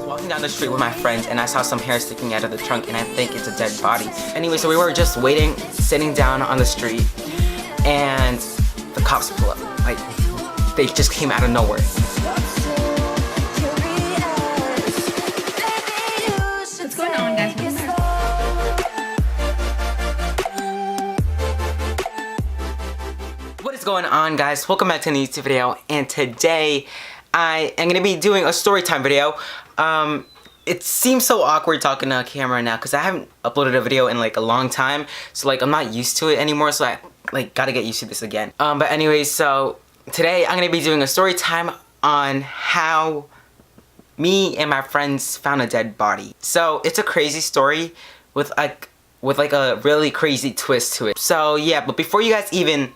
walking down the street with my friends and I saw some hair sticking out of the trunk and I think it's a dead body. Anyway, so we were just waiting, sitting down on the street, and the cops pull up. Like, they just came out of nowhere. What's going on, guys? What is going on, guys? Welcome back to a new YouTube video, and today I am gonna be doing a story time video. It seems so awkward talking to a camera now because I haven't uploaded a video in like a long time, so like I'm not used to it anymore, so I like gotta get used to this again. But anyways, so today I'm gonna be doing a story time on how me and my friends found a dead body. So it's a crazy story with like a really crazy twist to it. So yeah, but before you guys even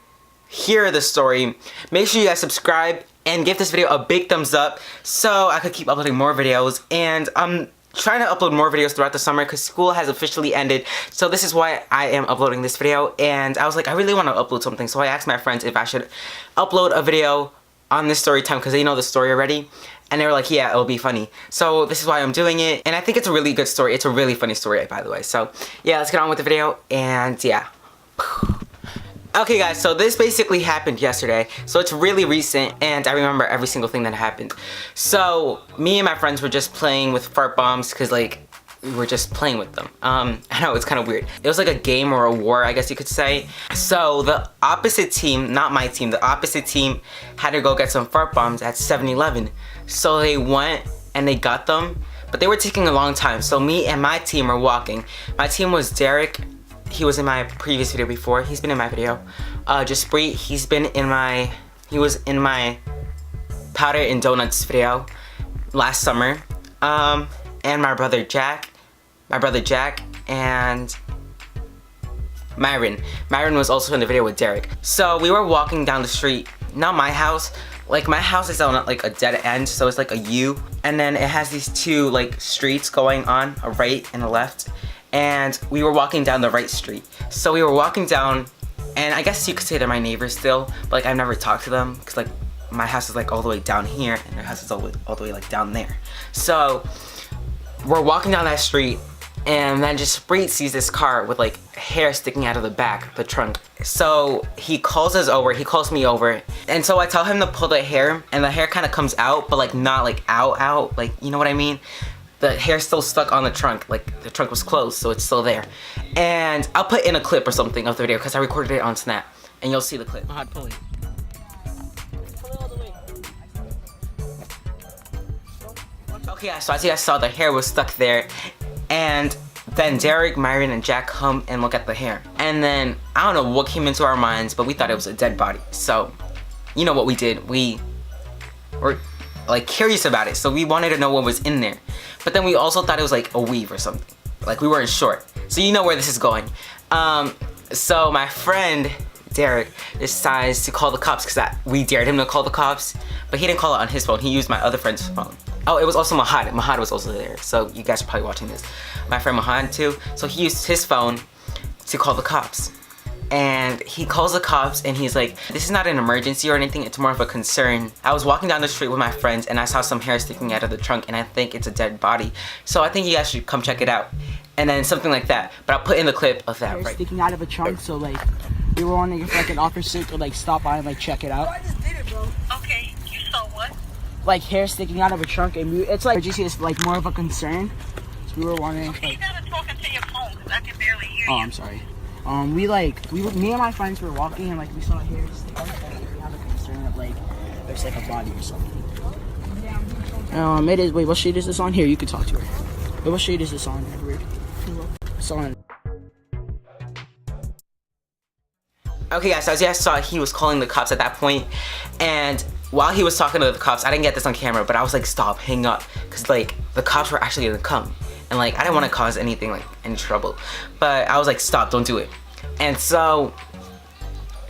hear the story, make sure you guys subscribe and give this video a big thumbs up so I could keep uploading more videos. And I'm trying to upload more videos throughout the summer because school has officially ended, so this is why I am uploading this video. And I was like, I really want to upload something, so I asked my friends if I should upload a video on this story time because they know the story already, and they were like, yeah, it'll be funny. So this is why I'm doing it, and I think it's a really good story. It's a really funny story, by the way. So yeah, let's get on with the video. And yeah, okay guys, so this basically happened yesterday, so it's really recent and I remember every single thing that happened. So me and my friends were just playing with fart bombs because like we were just playing with them. I know, it's kind of weird. It was like a game or a war, I guess you could say. So the opposite team, not my team, the opposite team had to go get some fart bombs at 7-Eleven. So they went and they got them, but they were taking a long time. So me and my team were walking. My team was Derek. He was in my previous video before. He's been in my video. Jaspreet, he was in my powder and donuts video last summer. And my brother Jack, and Myron. Myron was also in the video with Derek. So we were walking down the street, not my house. Like my house is on like a dead end, so it's like a U. And then it has these two like streets going on, a right and a left. And we were walking down the right street. So we were walking down, and I guess you could say they're my neighbors still, but like I've never talked to them because like my house is like all the way down here and their house is all the way like down there. So we're walking down that street, and then Jaspreet sees this car with like hair sticking out of the back, the trunk. So he calls us over, he calls me over, and so I tell him to pull the hair, and the hair kind of comes out, but like not like out, like, you know what I mean? The hair's still stuck on the trunk, like the trunk was closed, so it's still there. And I'll put in a clip or something of the video because I recorded it on Snap, and you'll see the clip. Pull it. Pull it all the way. Okay, yeah, so as you guys saw, the hair was stuck there, and then Derek, Myron, and Jack come and look at the hair. And then, I don't know what came into our minds, but we thought it was a dead body. So, you know what we did? We were like curious about it, so we wanted to know what was in there. But then we also thought it was like a weave or something. Like we weren't sure. So you know where this is going. So my friend Derek decides to call the cops because we dared him to call the cops, but he didn't call it on his phone. He used my other friend's phone. Oh, it was also Mahad. Mahad was also there. So you guys are probably watching this. My friend Mahad too. So he used his phone to call the cops. And he calls the cops and he's like, this is not an emergency or anything, it's more of a concern. I was walking down the street with my friends and I saw some hair sticking out of the trunk and I think it's a dead body. So I think you guys should come check it out. And then something like that. But I'll put in the clip of that, hair right? Sticking out of a trunk, so like, we were wondering if like an officer could like stop by and like check it out. I just did it, bro. Okay, you saw what? Like hair sticking out of a trunk, and it's like, emergency is like more of a concern. So we were wondering if, Okay, like, you gotta talk into your phone because I can barely hear oh, you. I'm sorry. Me and my friends were walking and like we saw hair sticking out of the trunk. We have a concern of like there's like a body or something. It is. Wait, what shade is this on? Here, you can talk to her. Wait, what shade is this on, Edward? It's on. Okay guys, so as you guys saw, he was calling the cops at that point, and while he was talking to the cops, I didn't get this on camera, but I was like, stop, hang up, because like the cops were actually gonna come, and like I didn't want to cause anything, like any trouble, but I was like, stop, don't do it. And so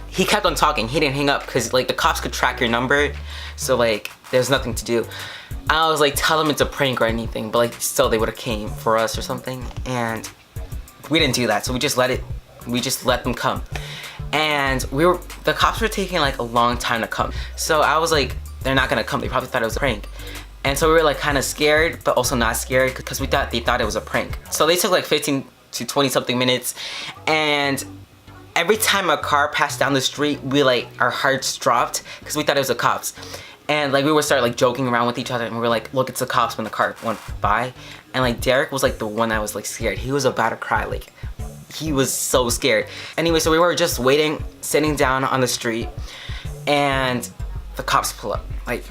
he kept on talking. He didn't hang up because like the cops could track your number, so like there's nothing to do. I was like, tell them it's a prank or anything, but like still they would have came for us or something, and we didn't do that, so we just let them come. And the cops were taking like a long time to come. So I was like, they're not gonna come. They probably thought it was a prank. And so we were like kind of scared, but also not scared because they thought it was a prank. So they took like 15 to 20 something minutes, and every time a car passed down the street, our hearts dropped because we thought it was the cops. And like we would start like joking around with each other, and we were like, look, it's the cops, when the car went by. And like Derek was like the one that was like scared. He was about to cry, like he was so scared. Anyway, so we were just waiting, sitting down on the street, and the cops pull up. Like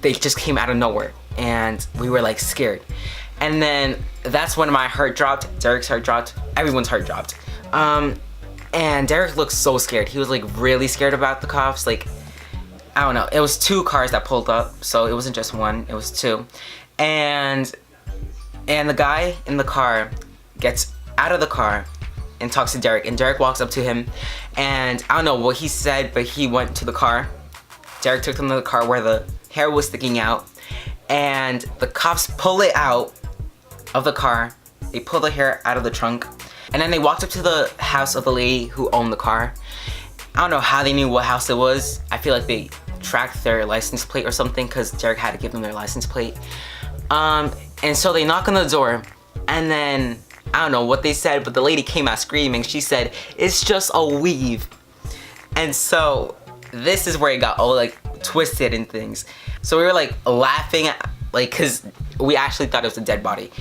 they just came out of nowhere, and we were like scared. And then that's when my heart dropped, Derek's heart dropped, everyone's heart dropped. And Derek looked so scared. He was like really scared about the cops. Like, I don't know, it was 2 cars that pulled up, so it wasn't just one, it was 2. And the guy in the car gets out of the car and talks to Derek, and Derek walks up to him, and I don't know what he said, but he went to the car. Derek took him to the car where the hair was sticking out, and the cops pull it out of the car. They pull the hair out of the trunk, and then they walked up to the house of the lady who owned the car. I don't know how they knew what house it was. I feel like they tracked their license plate or something, because Derek had to give them their license plate. And so they knock on the door, and then I don't know what they said, but the lady came out screaming. She said, "It's just a weave." And so this is where it got all like twisted and things. So we were like laughing, like, cause we actually thought it was a dead body,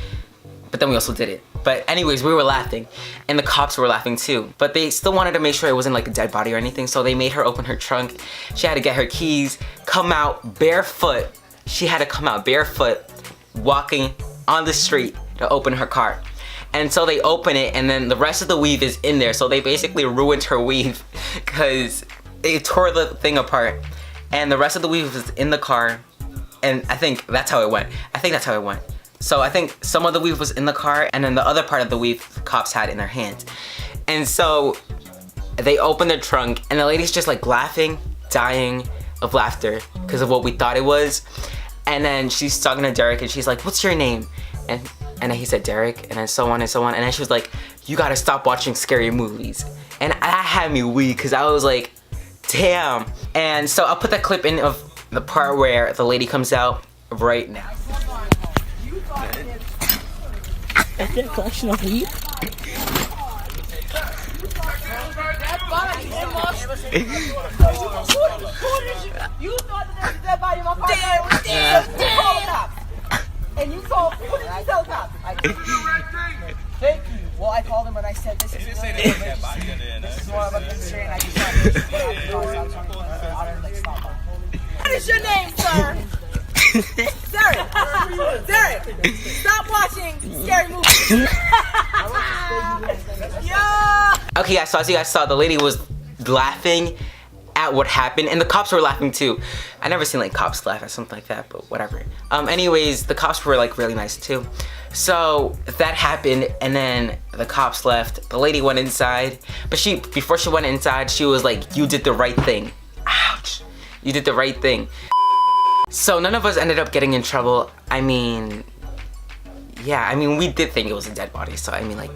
but then we also did it. But anyways, we were laughing, and the cops were laughing too. But they still wanted to make sure it wasn't like a dead body or anything, so they made her open her trunk. She had to get her keys, come out barefoot. She had to come out barefoot, walking on the street to open her car. And so they open it, and then the rest of the weave is in there. So they basically ruined her weave because they tore the thing apart, and the rest of the weave was in the car. And I think that's how it went. So I think some of the weave was in the car, and then the other part of the weave the cops had in their hands. And so they opened the trunk, and the lady's just like laughing, dying of laughter because of what we thought it was. And then she's talking to Derek, and she's like, "What's your name?" And then he said Derek, and then so on and so on. And then she was like, "You gotta stop watching scary movies." And that had me weak, because I was like, damn. And so I'll put that clip in of the part where the lady comes out right now. Is there a collection of weed? You thought that there was a dead body in my car. Damn. Call the cops. And you told, who did you tell the cops? Thank you. Well, I called him and I said, this is really an emergency. This is more of a concern. I just thought what is your name, sir? Derek, stop watching scary movies. Yeah. Okay, guys, so as you guys saw, the lady was laughing at what happened, and the cops were laughing too. I never seen like cops laugh at something like that, but whatever. Anyways, the cops were like really nice too. So that happened, and then the cops left. The lady went inside, but before she went inside, she was like, "You did the right thing." Ouch. You did the right thing. So none of us ended up getting in trouble. I mean, yeah, I mean, we did think it was a dead body, so I mean, like,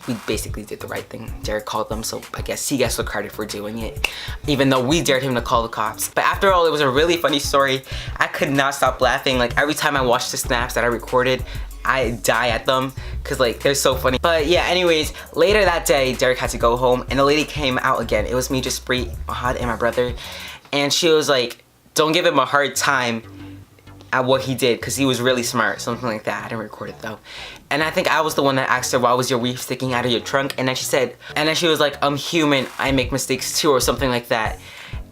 we basically did the right thing. Derek called them, so I guess he gets the credit for doing it, even though we dared him to call the cops. But after all, it was a really funny story. I could not stop laughing. Like, every time I watch the snaps that I recorded, I die at them, because like, they're so funny. But yeah, anyways, later that day, Derek had to go home, and the lady came out again. It was me, just Bree, Mahad, and my brother. And she was like, "Don't give him a hard time at what he did, because he was really smart," something like that. I didn't record it though. And I think I was the one that asked her, "Why was your weave sticking out of your trunk?" And then she was like, "I'm human, I make mistakes too," or something like that.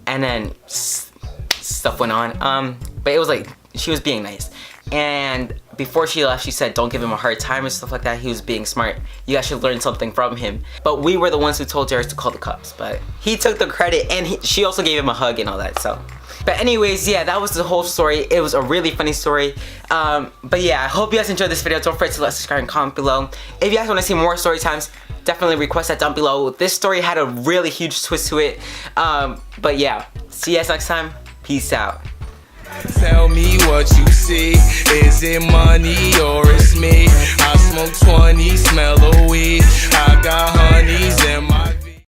And then stuff went on. But it was like, she was being nice. And before she left, she said, "Don't give him a hard time," and stuff like that. He was being smart. You guys should learn something from him. But we were the ones who told Derek to call the cops. But he took the credit, and she also gave him a hug and all that, so. But anyways, yeah, that was the whole story. It was a really funny story. But yeah, I hope you guys enjoyed this video. Don't forget to like, subscribe, and comment below. If you guys want to see more story times, definitely request that down below. This story had a really huge twist to it. But yeah, see you guys next time. Peace out. Tell me what you see. Is it money or it's me? I smoke 20, smell a weed. I got honeys in my